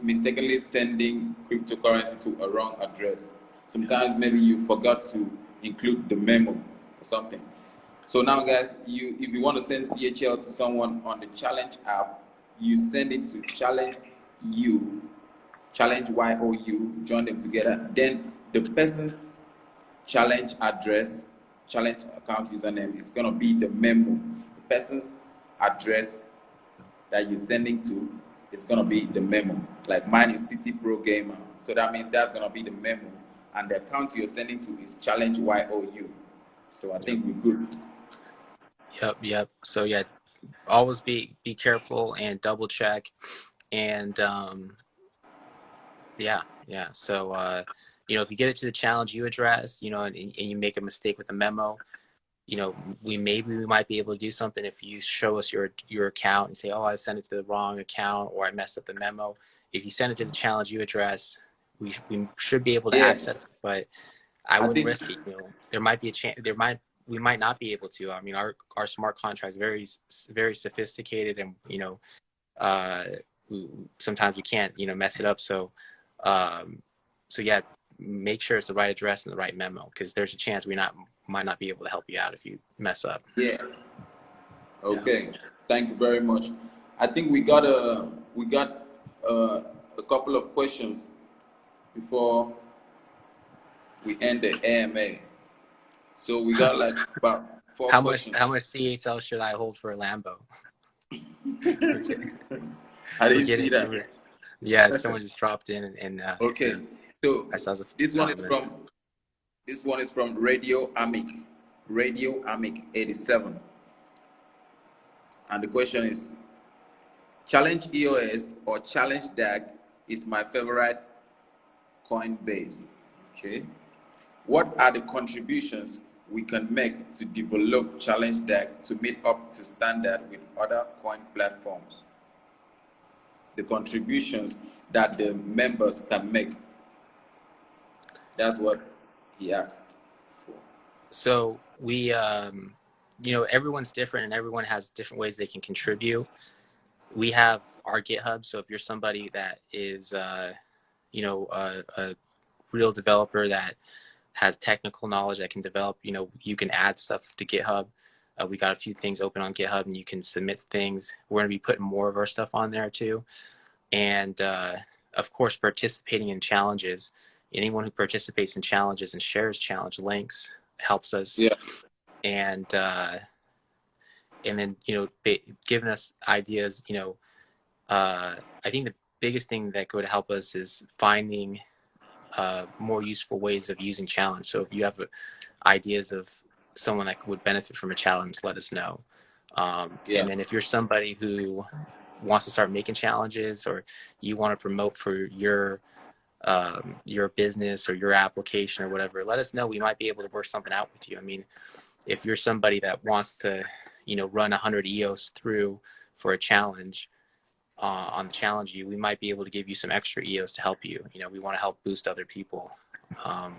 mistakenly sending cryptocurrency to a wrong address. Sometimes maybe you forgot to include the memo or something. So now, guys, if you want to send CHL to someone on the challenge app, you send it to challenge YOU, join them together. Then the person's challenge address, challenge account username is going to be the memo. The person's address that you're sending to is going to be the memo. Like mine is City Pro Gamer. So that means that's going to be the memo. And the account you're sending to is challenge YOU. So I think we're good. Yep. So yeah, always be careful and double check, and yeah. So if you get it to the challenge you address, and you make a mistake with the memo, we might be able to do something if you show us your account and say, oh, I sent it to the wrong account, or I messed up the memo. If you send it to the challenge you address, we should be able to Yeah, access it, but I I wouldn't think, risk it. There might be a chance. We might not be able to. I mean, our smart contract is very, very sophisticated, and uh, sometimes we can't mess it up. So, yeah, make sure it's the right address and the right memo, because there's a chance we might not be able to help you out if you mess up. yeah. Okay. Yeah. Thank you very much. I think we got a couple of questions before we end the AMA. So we got like about 4 How much questions. CHL should I hold for a Lambo? I didn't see that. Yeah, someone just dropped in and Okay. So I saw the this one is comment. from Radio Amic 87. And the question is, Challenge EOS or Challenge DAG is my favorite coin base. Okay. What are the contributions we can make to develop Challenge DAG to meet up to standard with other coin platforms? the contributions that the members can make. That's what he asked for. So we, everyone's different and everyone has different ways they can contribute. We have our GitHub. So if you're somebody that is, a real developer that has technical knowledge that can develop, you can add stuff to GitHub. We got a few things open on GitHub and you can submit things. We're going to be putting more of our stuff on there too. And of course, participating in challenges. Anyone who participates in challenges and shares challenge links helps us. Yeah. And then giving us ideas. I think the biggest thing that could help us is finding more useful ways of using challenge. So if you have ideas of someone that would benefit from a challenge, let us know. Yeah. And then if you're somebody who wants to start making challenges, or you want to promote for your business or your application or whatever, let us know. We might be able to work something out with you. I mean, if you're somebody that wants to, run 100 EOS through for a challenge, on the challenge we might be able to give you some extra EOS to help you. We want to help boost other people.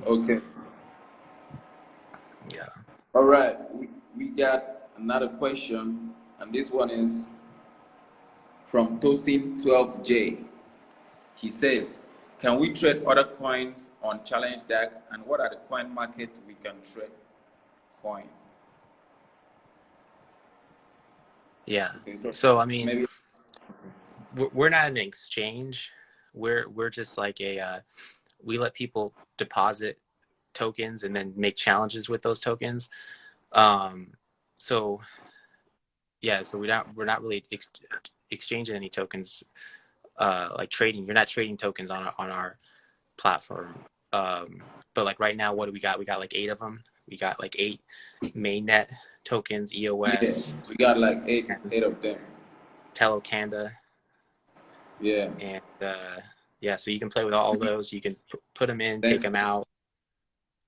Okay. Yeah. All right. We got another question, and this one is from Tosin12J. He says, can we trade other coins on Challenge Deck, and what are the coin markets we can trade coin? Yeah. Okay, So I mean, maybe we're not an exchange. We're just like we let people deposit tokens and then make challenges with those tokens. So yeah, so we're not really exchanging any tokens, like trading. You're not trading tokens on our platform. But like right now, what do we got? We got like 8 of them. We got like 8 mainnet tokens, yeah, EOS, we got like eight of them. Telokanda. Yeah. And yeah, so you can play with all those. You can put them in, take Then them out,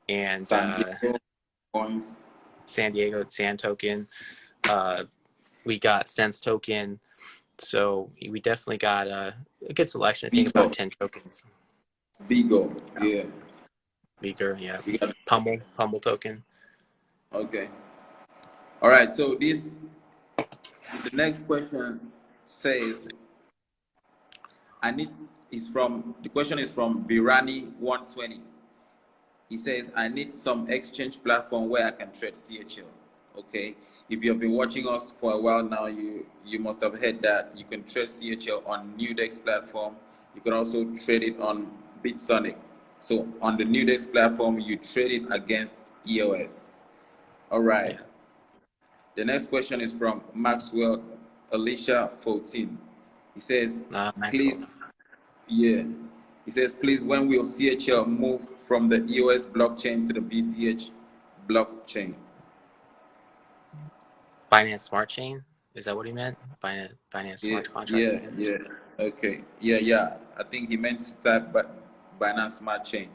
and San Diego coins. San Diego Sand token. We got Sense token. So we definitely got a good selection. I think Vigo. about 10 tokens. Vigo. Yeah. Vigor, yeah. We got. Pummel token. Okay. All right. So the next question says, the question is from Virani120. He says, I need some exchange platform where I can trade CHL. Okay. If you've been watching us for a while now, you must have heard that you can trade CHL on Nudex platform. You can also trade it on BitSonic. So on the Nudex platform, you trade it against EOS. All right. Yeah. The next question is from Maxwell Alicia 14. He says, Maxwell. please, yeah. He says, please, when will CHL move from the EOS blockchain to the BCH blockchain? Binance Smart Chain. Is that what he meant? Binance Yeah, Smart Contract. yeah, yeah. Okay. Yeah, yeah. I think he meant to type Binance Smart Chain.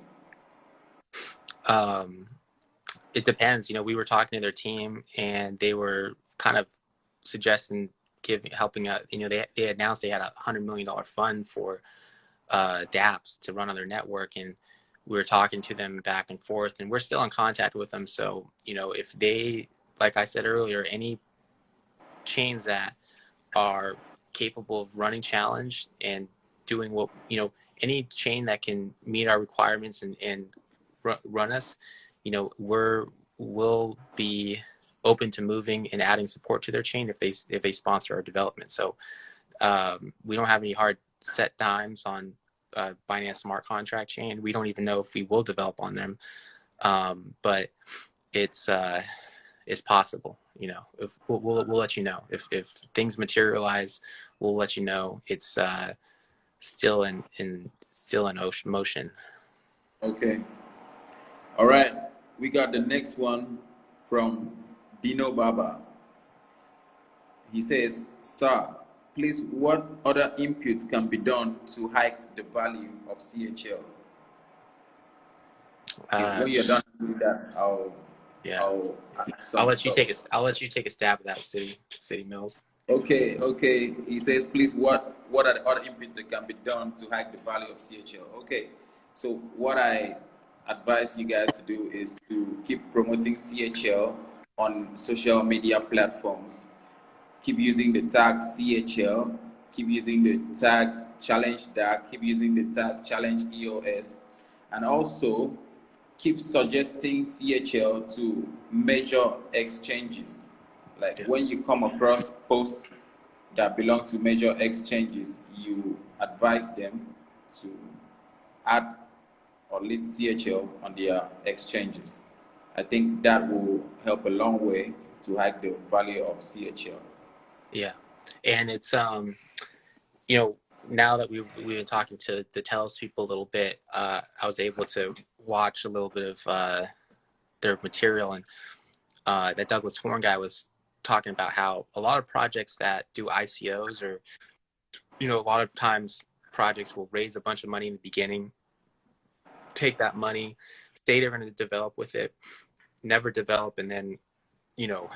It depends. We were talking to their team and they were kind of suggesting helping out. They announced they had $100 million fund for dApps to run on their network, and we were talking to them back and forth, and we're still in contact with them. So if they, like I said earlier, any chains that are capable of running challenge and doing what any chain that can meet our requirements and run us, we'll be open to moving and adding support to their chain if they sponsor our development. So we don't have any hard set times on Binance Smart Contract chain. We don't even know if we will develop on them, but it's possible. If we'll let you know if things materialize. We'll let you know. It's still in motion. Okay. All right. We got the next one from Dino Baba. He says, sir, please, what other inputs can be done to hike the value of CHL? Okay, when you're done with that, Yeah. I'll add some I'll let you stuff. take a stab at that, City Mills. Okay, okay. He says, please, what are the other inputs that can be done to hike the value of CHL? Okay, so what I advise you guys to do is to keep promoting CHL on social media platforms. Keep using the tag CHL. Keep using the tag challenge DAC. Keep using the tag challenge EOS, and also keep suggesting CHL to major exchanges. Like Yeah. when you come across posts that belong to major exchanges, you advise them to add or list CHL on their exchanges. I think that will help a long way to hike the value of CHL. Yeah. And it's you know, now that we've been talking to the Telos people a little bit, I was able to watch a little bit of their material, and that Douglas Horn guy was talking about how a lot of projects that do ICOs, or a lot of times projects will raise a bunch of money in the beginning, take that money, say they're going to develop with it, never develop, and then you know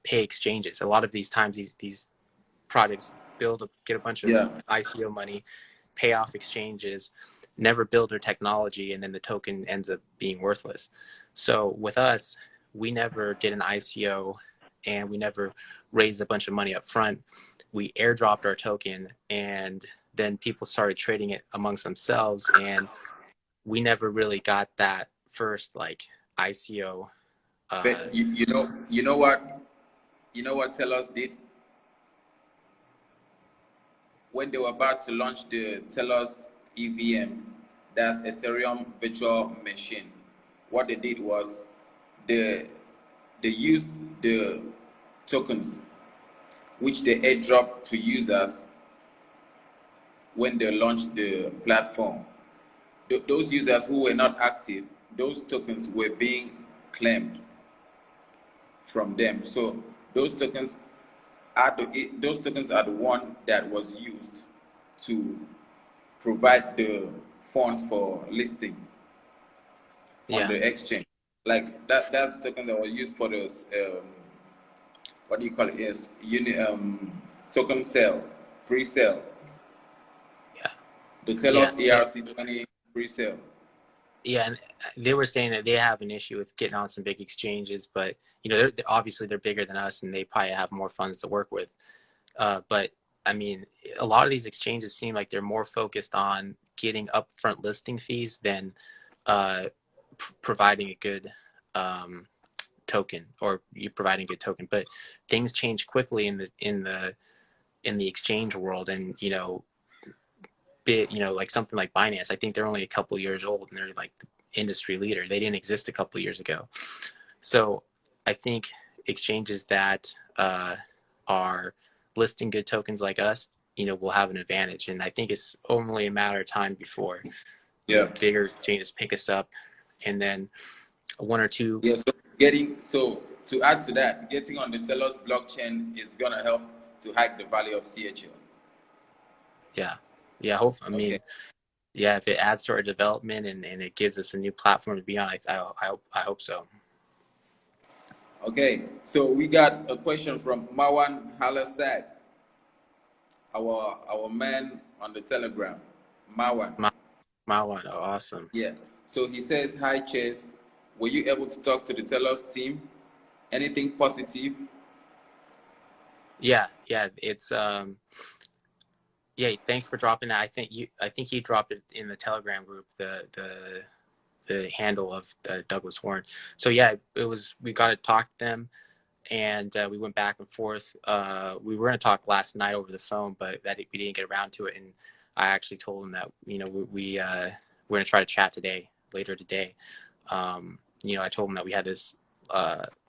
pay exchanges. A lot of these times, these projects get a bunch of Yeah. ICO money, pay off exchanges, never build their technology, and then the token ends up being worthless. So with us, we never did an ICO, and we never raised a bunch of money up front. We airdropped our token, and then people started trading it amongst themselves, and we never really got that first like ICO. But you know what Telos did when they were about to launch the Telos EVM, that's Ethereum Virtual Machine. What they did was they they used the tokens which they airdropped to users when they launched the platform. Those users who were not active, those tokens were being claimed from them. So those tokens those tokens are the one that was used to provide the funds for listing on Yeah, the exchange. Like that's the token that was used for those what do you call it? Yes, token sale, pre-sale. yeah, The yeah. Telos So ERC20 pre-sale. yeah, and they were saying that they have an issue with getting on some big exchanges, but obviously they're bigger than us, and they probably have more funds to work with. But I mean, a lot of these exchanges seem like they're more focused on getting upfront listing fees than uh, providing a good token, or you providing a good token. But things change quickly in the exchange world, and like something like Binance. I think they're only a couple of years old, and they're like the industry leader. They didn't exist a couple of years ago. So I think exchanges that are listing good tokens like us, will have an advantage. And I think it's only a matter of time before, Yeah. bigger exchanges pick us up, and then one or two. Yeah. So to add to that, getting on the Telos blockchain is gonna help to hike the value of CHL. Yeah. Yeah. Hope, I Okay. mean, yeah, if it adds to our development, and it gives us a new platform to be on, I hope so. Okay. So we got a question from Mawan Halasad, our man on the Telegram. Mawan. My, my one, oh, awesome. Yeah. So he says, "Hi Chase, were you able to talk to the Telos team? Anything positive?" Yeah. Yeah. It's, yeah, thanks for dropping that. I think he dropped it in the Telegram group, the handle of Douglas Horn. So yeah, we got to talk to them, and we went back and forth. We were going to talk last night over the phone, but we didn't get around to it. And I actually told him that we're going to try to chat later today. I told him that we had this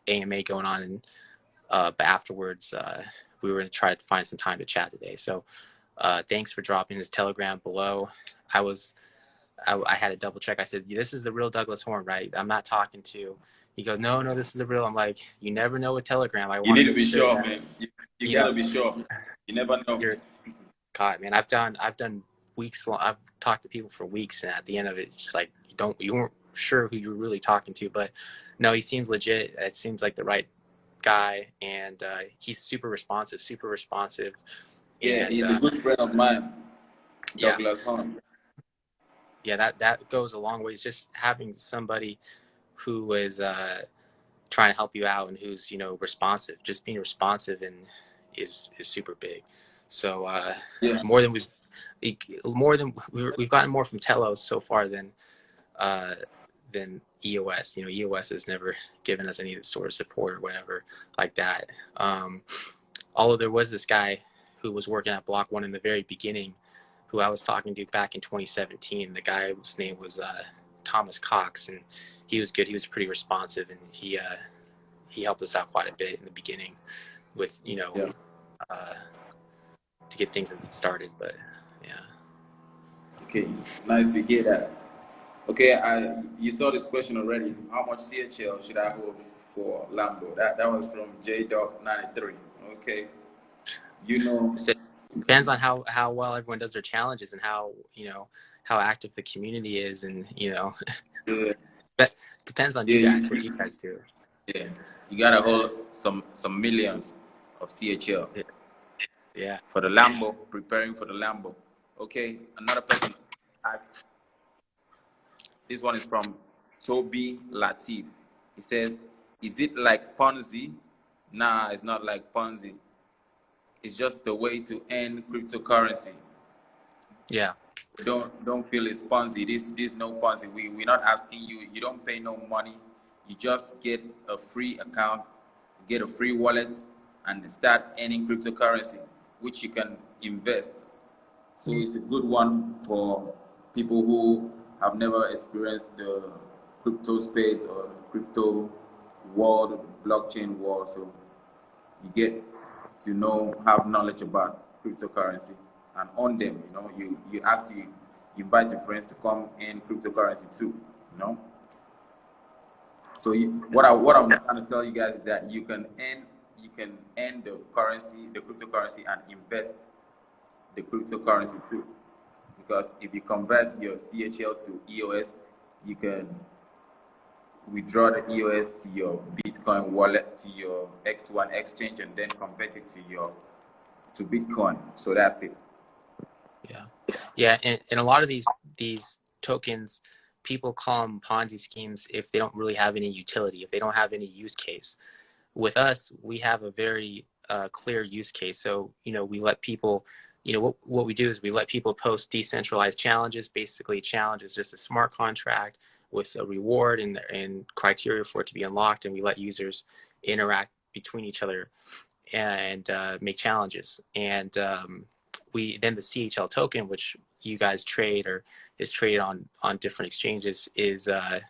AMA going on, and but afterwards we were going to try to find some time to chat today. So thanks for dropping his Telegram below. I had to double check. I said, "This is the real Douglas Horn, right? I'm not talking to." He goes, "No, no, this is the real." I'm like, "You never know with Telegram. I You want to need to make be sure sure, that man. You you gotta know be sure. You never know. you're." God, man, I've done weeks long. I've talked to people for weeks, and at the end of it, it's just like you weren't sure who you were really talking to. But no, he seems legit. It seems like the right guy, and he's super responsive, Yeah, and he's a good friend of mine, yeah, Douglas Hunt. yeah, that goes a long ways. Just having somebody who is trying to help you out and who's responsive, just being responsive and is super big. So Yeah, more than we've gotten more from Telos so far uh, than EOS. EOS has never given us any sort of support or whatever like that. Although there was this guy who was working at Block One in the very beginning, who I was talking to back in 2017. The guy's name was Thomas Cox, and he was good. He was pretty responsive, and he helped us out quite a bit in the beginning with yeah. uh, to get things started. But yeah, Okay, nice to hear that. Okay, you saw this question already. How much CHL should I hold for Lambo? That was from JDog93. Okay, you know, so it depends on how well everyone does their challenges and how active the community is, and yeah, but depends on yeah, you guys what you guys do. yeah. You gotta hold some millions of CHL Yeah. for the Lambo, preparing for the Lambo. Okay, another person asked. This one is from Toby Latif. He says, "Is it like Ponzi?" Nah, it's not like Ponzi. It's just the way to end cryptocurrency. Yeah. Don't feel it's Ponzi. This no Ponzi. We're not asking you. You don't pay no money. You just get a free account, get a free wallet, and start earning cryptocurrency, which you can invest. So it's a good one for people who have never experienced the crypto space or the crypto world, blockchain world. So you get to have knowledge about cryptocurrency and on them. You invite your friends to come in cryptocurrency too. You know. So what I'm trying to tell you guys is that you can earn the currency, the cryptocurrency, and invest the cryptocurrency too. Because if you convert your CHL to EOS, you can withdraw the EOS to your Bitcoin wallet, to your X1 exchange, and then convert it to Bitcoin. So that's it. Yeah. Yeah. And a lot of these tokens, people call them Ponzi schemes if they don't really have any utility, if they don't have any use case. With us, we have a very clear use case. So, we let people, what we do is we let people post decentralized challenges. Basically, a challenge is just a smart contract with a reward and criteria for it to be unlocked. And we let users interact between each other and make challenges. And we then the CHL token, which you guys trade or is traded on different exchanges, is a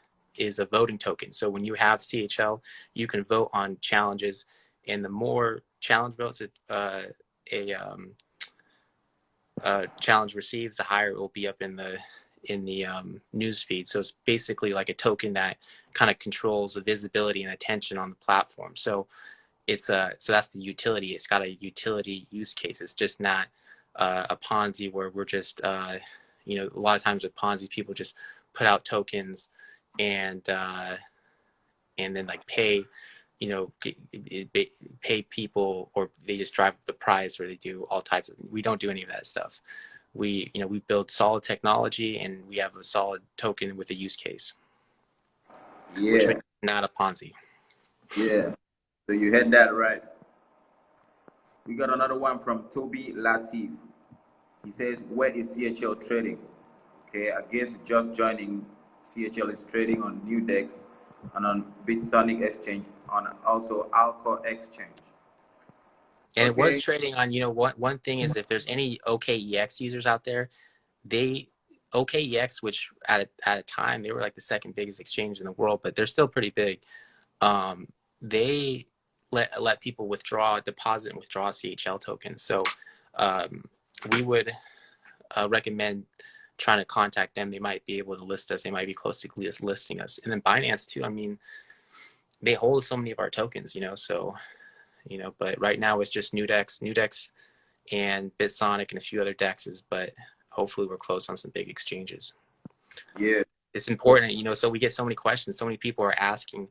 voting token. So when you have CHL, you can vote on challenges, and the more challenge votes a challenge receives, the higher it will be up in the news feed. So it's basically like a token that kind of controls the visibility and attention on the platform. So so that's the utility. It's got a utility use case. It's just not a Ponzi where we're just a lot of times with Ponzi, people just put out tokens and then like pay pay people, or they just drive the price, or they do all types of. We don't do any of that stuff. We build solid technology, and we have a solid token with a use case, which Yeah, makes it not a Ponzi. yeah. So you heard that right. We got another one from Toby Latif. He says, "Where is CHL trading?" Okay, I guess just joining. CHL is trading on Nudex and on Bitsonic Exchange, on also Alcor Exchange. And it was Okay. trading on, one thing is, if there's any OKEX users out there, they OKEX, which at a time they were like the second biggest exchange in the world, but they're still pretty big. They let people deposit and withdraw CHL tokens. So we would recommend trying to contact them. They might be able to list us. They might be close to listing us. And then Binance too. I mean, they hold so many of our tokens, so but right now it's just Nudex and Bitsonic and a few other dexes, but hopefully we're close on some big exchanges. Yeah. It's important, so we get so many questions. So many people are asking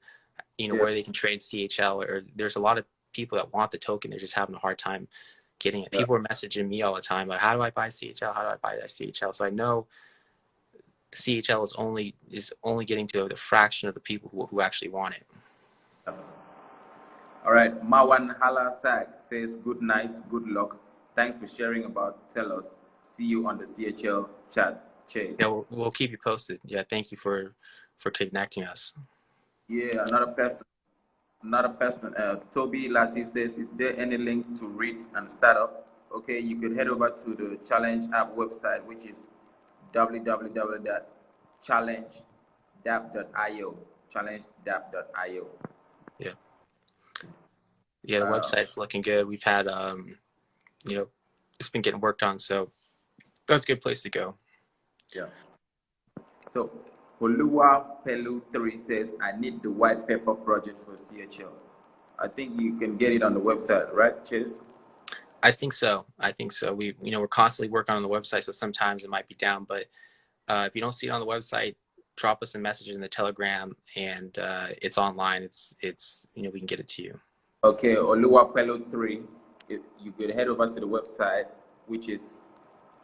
Yeah. where they can trade CHL, or there's a lot of people that want the token. They're just having a hard time getting it. Yeah. People are messaging me all the time, like, how do I buy CHL? How do I buy that CHL? So I know CHL is only getting to the fraction of the people who actually want it. All right. Mawan Halasak says, good night, good luck. Thanks for sharing about Telos. See you on the CHL chat. Cheers. Yeah, we'll keep you posted. Yeah, thank you for connecting us. Yeah, another person. Toby Latif says, is there any link to read and start up? Okay, you could head over to the Challenge app website, which is www.challengedap.io. Challengedap.io. Yeah. Yeah, the website's looking good. We've had it's been getting worked on, so that's a good place to go. Yeah. So Oluwa Pelu 3 says, I need the white paper project for CHL. I think you can get it on the website, right, Chase? I think so. We're constantly working on the website, so sometimes it might be down, but if you don't see it on the website, drop us a message in the Telegram, and it's online. It's we can get it to you. Okay, Oluwa Pelu 3, you could head over to the website, which is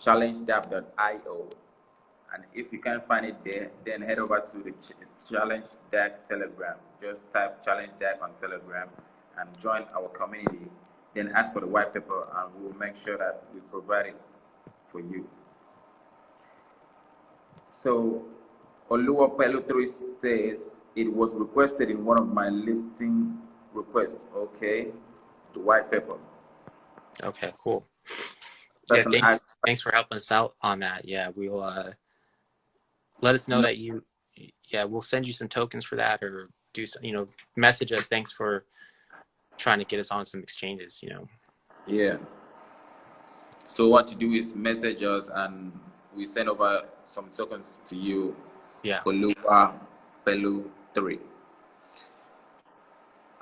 challengedap.io. And if you can't find it there, then head over to the Challenge DAC Telegram. Just type Challenge DAC on Telegram and join our community. Then ask for the white paper, and we'll make sure that we provide it for you. So Oluwa Pelutri says it was requested in one of my listing requests. Okay, the white paper. Okay, cool. Yeah, Person asked, thanks for helping us out on that. Yeah, we'll let us know no, that we'll send you some tokens for that, or do some, message us. Thanks for trying to get us on some exchanges. yeah. So what you do is message us, and we send over some tokens to you. Yeah. Oluwa Pelu 3.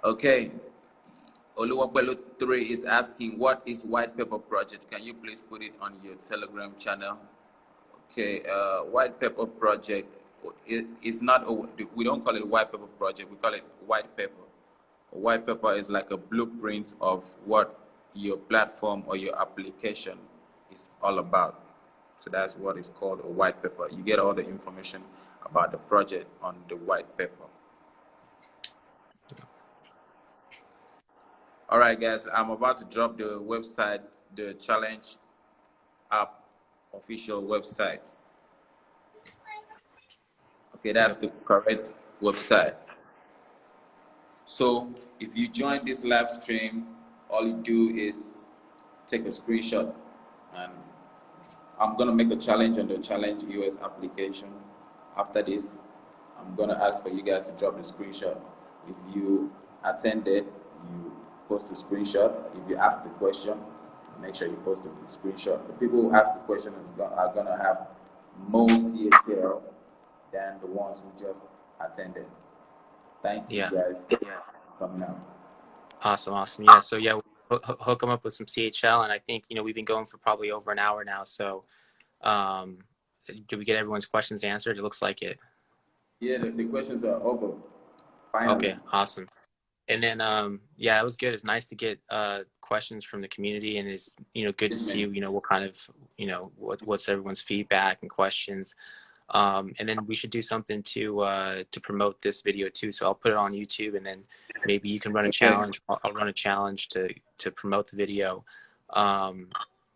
Okay. Oluwa Pelu 3 is asking, what is white paper project? Can you please put it on your Telegram channel? Okay, white paper project is not we don't call it a white paper project, we call it white paper. A white paper is like a blueprint of what your platform or your application is all about. So that's what is called a white paper. You get all the information about the project on the white paper. All right, guys, I'm about to drop the website, the challenge app official website. Okay, that's the correct website. So if you join this live stream, all you do is take a screenshot, and I'm gonna make a challenge on the Challenge US application. After this, I'm gonna ask for you guys to drop the screenshot. If you attended, you post a screenshot. If you ask the question, make sure you post a screenshot. The people who ask the question are gonna have more CHL than the ones who just attended. Thank you guys for coming out. Awesome. Yeah. So yeah, we'll hook them up with some CHL, and I think we've been going for probably over an hour now. So, did we get everyone's questions answered? It looks like it. Yeah, the questions are over. Finally. Okay, awesome. And then it was good. It's nice to get questions from the community, and it's good to see what kind of what's everyone's feedback and questions. And then we should do something to promote this video too. So I'll put it on YouTube, and then maybe you can run a challenge. I'll run a challenge to promote the video. And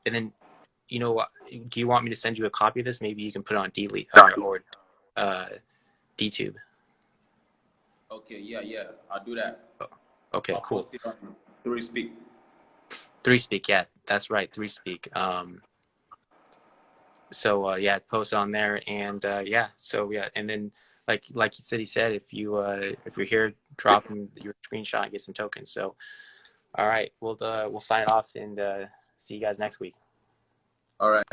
then do you want me to send you a copy of this? Maybe you can put it on or DTube. Okay, yeah, I'll do that. Okay, I'll cool. post it on 3Speak. 3Speak, yeah, that's right, 3Speak. Post it on there, and and then like you said, if you're here, drop your screenshot and get some tokens. So, all right, we'll sign it off and see you guys next week. All right,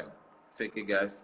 take it, guys.